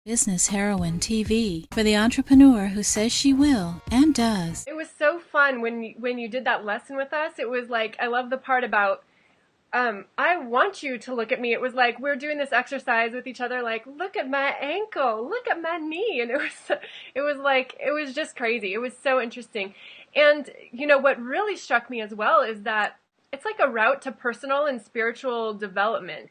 Business Heroine TV for the entrepreneur who says she will and does. It was so fun when you did that lesson with us. It was like, I love the part about I want you to look at me. It was like we're doing this exercise with each other, like, look at my ankle, look at my knee, and it was just crazy. It was so interesting. And what really struck me as well is that it's like a route to personal and spiritual development.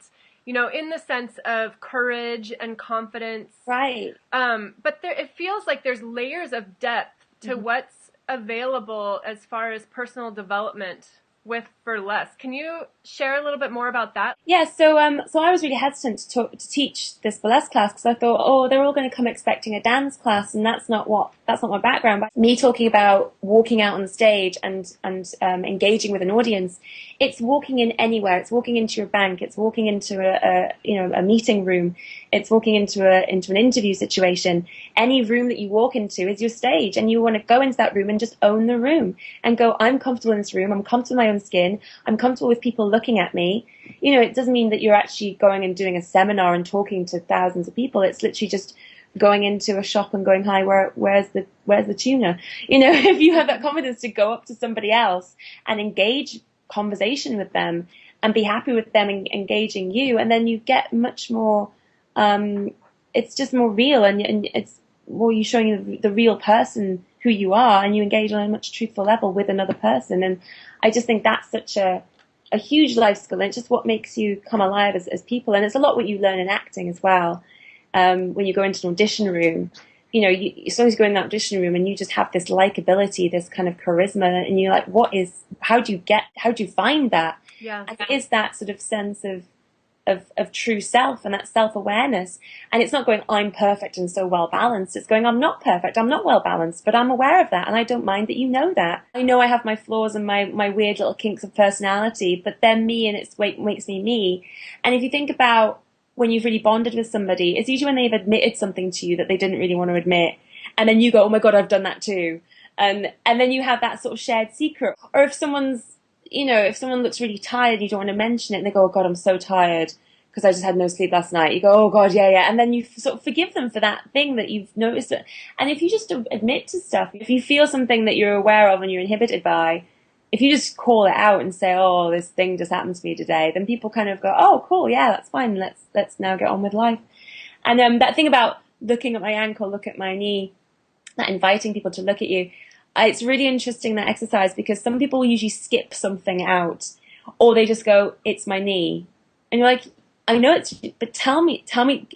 In the sense of courage and confidence. Right. But it feels like there's layers of depth to what's available as far as personal development with burlesque. Can you share a little bit more about that? Yeah, so I was really hesitant to teach this burlesque class because I thought, oh, they're all going to come expecting a dance class, and that's not my background. But me talking about walking out on the stage and engaging with an audience, it's walking in anywhere. It's walking into your bank. It's walking into a meeting room. It's walking into an interview situation. Any room that you walk into is your stage, and you want to go into that room and just own the room and go, I'm comfortable in this room. I'm comfortable in my own skin. I'm comfortable with people looking at me. It doesn't mean that you're actually going and doing a seminar and talking to thousands of people. It's literally just going into a shop and going, hi, where's the tuna? If you have that confidence to go up to somebody else and engage conversation with them and be happy with them engaging you, and then you get much more, it's just more real, and it's more you showing the real person who you are, and you engage on a much truthful level with another person. And I just think that's such a huge life skill, and it's just what makes you come alive as people. And it's a lot what you learn in acting as well. When you go into an audition room, as long as you go in that audition room and you just have this likability, this kind of charisma, and you're like, how do you find that? Yeah. And it is that sort of sense of true self and that self-awareness. And it's not going, I'm perfect and so well balanced. It's going, I'm not perfect, I'm not well balanced, but I'm aware of that, and I don't mind that you know that. I know I have my flaws and my weird little kinks of personality, but they're me, and it's what makes me me. And if you think about when you've really bonded with somebody, it's usually when they've admitted something to you that they didn't really want to admit, and then you go, oh my God, I've done that too. And then you have that sort of shared secret. Or if someone looks really tired and you don't want to mention it, and they go, oh God, I'm so tired because I just had no sleep last night. You go, oh God, yeah. And then you sort of forgive them for that thing that you've noticed. And if you just admit to stuff, if you feel something that you're aware of and you're inhibited by, if you just call it out and say, oh, this thing just happened to me today, then people kind of go, oh, cool, yeah, that's fine. Let's now get on with life. And that thing about looking at my ankle, look at my knee, that inviting people to look at you, it's really interesting, that exercise, because some people usually skip something out, or they just go, it's my knee. And you're like, I know but tell me,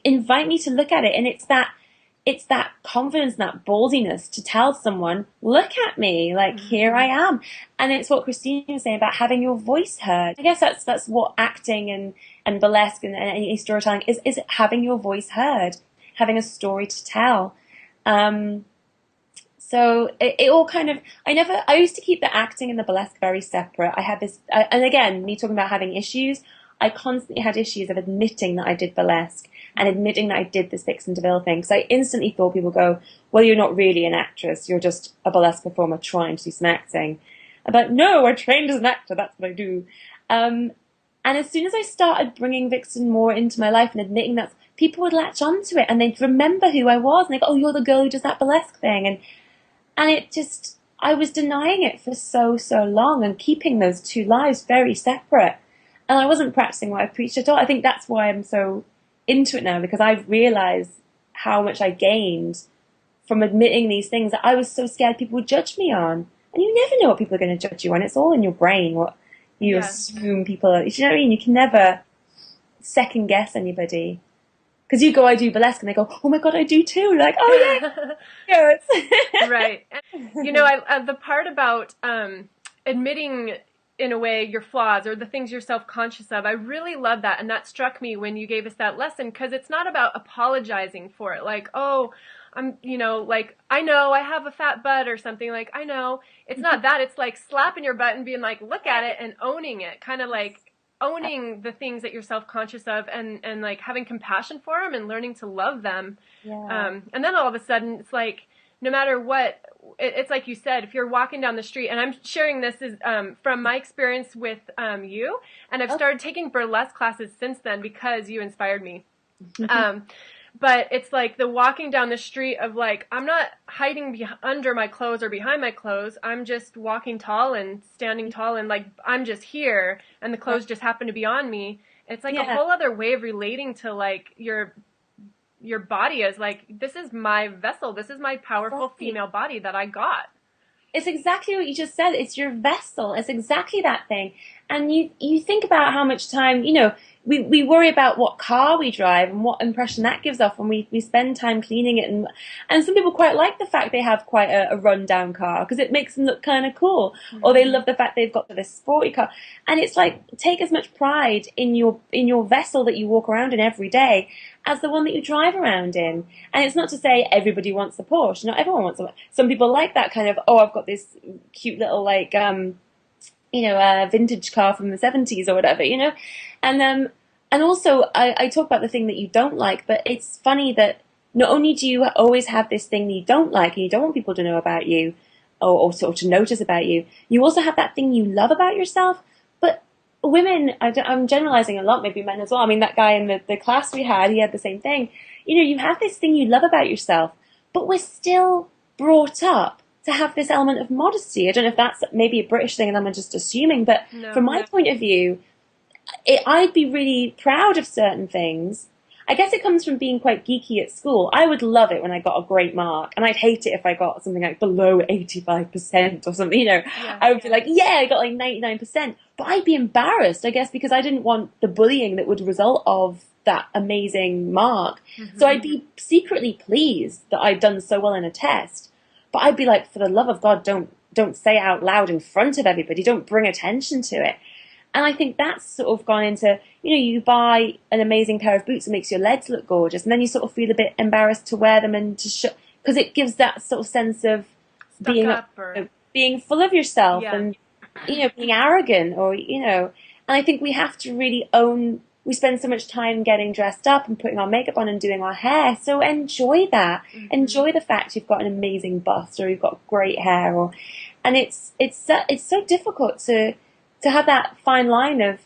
invite me to look at it. And it's that confidence, that ballsiness to tell someone, look at me, like, here I am. And it's what Christine was saying about having your voice heard. I guess that's what acting and burlesque and any storytelling is having your voice heard, having a story to tell. So it all kind of, I used to keep the acting and the burlesque very separate. I had this, and again, me talking about having issues, I constantly had issues of admitting that I did burlesque and admitting that I did this Vixen DeVille thing. Because I instantly thought people go, well, you're not really an actress. You're just a burlesque performer trying to do some acting. I'm like, no, I trained as an actor. That's what I do. And as soon as I started bringing Vixen more into my life and admitting that, people would latch onto it and they'd remember who I was. And they go, oh, you're the girl who does that burlesque thing. And it just, I was denying it for so long and keeping those two lives very separate. And I wasn't practicing what I preached at all. I think that's why I'm so into it now, because I've realized how much I gained from admitting these things that I was so scared people would judge me on. And you never know what people are going to judge you on. It's all in your brain, what you assume people are. You know what I mean? You can never second guess anybody. Because you go, I do burlesque, and they go, oh my God, I do too. Like, oh yeah. Right. The part about admitting, in a way, your flaws or the things you're self-conscious of, I really love that. And that struck me when you gave us that lesson, because it's not about apologizing for it. Like, oh, I'm, like, I know I have a fat butt or something. Like, I know. It's not that. It's like slapping your butt and being like, look at it, and owning it. Kind of like owning the things that you're self-conscious of, and like having compassion for them and learning to love them. Yeah. And then all of a sudden it's like, no matter what, it's like you said, if you're walking down the street, and I'm sharing this is from my experience with you, and I've started taking burlesque classes since then because you inspired me. But it's like the walking down the street of like, I'm not hiding under my clothes or behind my clothes. I'm just walking tall and standing tall and like, I'm just here and the clothes just happen to be on me. It's like a Yeah, whole other way of relating to like your body as like, this is my vessel. This is my powerful right. female body that I got. It's exactly what you just said. It's your vessel. It's exactly that thing. And you think about how much time, we worry about what car we drive and what impression that gives off when we spend time cleaning it. And some people quite like the fact they have quite a rundown car because it makes them look kind of cool. Or they love the fact they've got this sporty car. And it's like, take as much pride in your vessel that you walk around in every day as the one that you drive around in. And it's not to say everybody wants a Porsche. Not everyone wants a. Some people like that kind of, oh, I've got this cute little like vintage car from the 70s or whatever, and also I talk about the thing that you don't like, but it's funny that not only do you always have this thing that you don't like and you don't want people to know about you or sort of to notice about you, you also have that thing you love about yourself. But women, I'm generalizing a lot, maybe men as well. I mean, that guy in the class we had, he had the same thing. You have this thing you love about yourself, but we're still brought up to have this element of modesty. I don't know if that's maybe a British thing and I'm just assuming, but No, from my point of view, I'd be really proud of certain things. I guess it comes from being quite geeky at school. I would love it when I got a great mark, and I'd hate it if I got something like below 85% or something, yeah, I would be like, yeah, I got like 99%. But I'd be embarrassed, I guess, because I didn't want the bullying that would result of that amazing mark. So I'd be secretly pleased that I'd done so well in a test. But I'd be like, for the love of God, don't say it out loud in front of everybody. Don't bring attention to it. And I think that's sort of gone into, you buy an amazing pair of boots that makes your legs look gorgeous, and then you sort of feel a bit embarrassed to wear them and to show, because it gives that sort of sense of stuck up or being full of yourself yeah. and, being arrogant and I think we have to really own, we spend so much time getting dressed up and putting our makeup on and doing our hair. So enjoy that. Enjoy the fact you've got an amazing bust or you've got great hair and it's so difficult to have that fine line of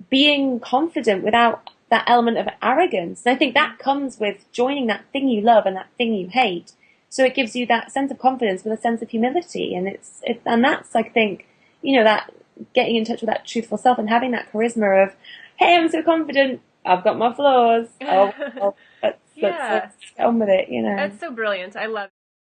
being confident without that element of arrogance. And I think that comes with joining that thing you love and that thing you hate. So it gives you that sense of confidence with a sense of humility. And and that's, I think, that getting in touch with that truthful self and having that charisma of, hey, I'm so confident, I've got my flaws. Oh, well, let's get on with it, That's so brilliant. I love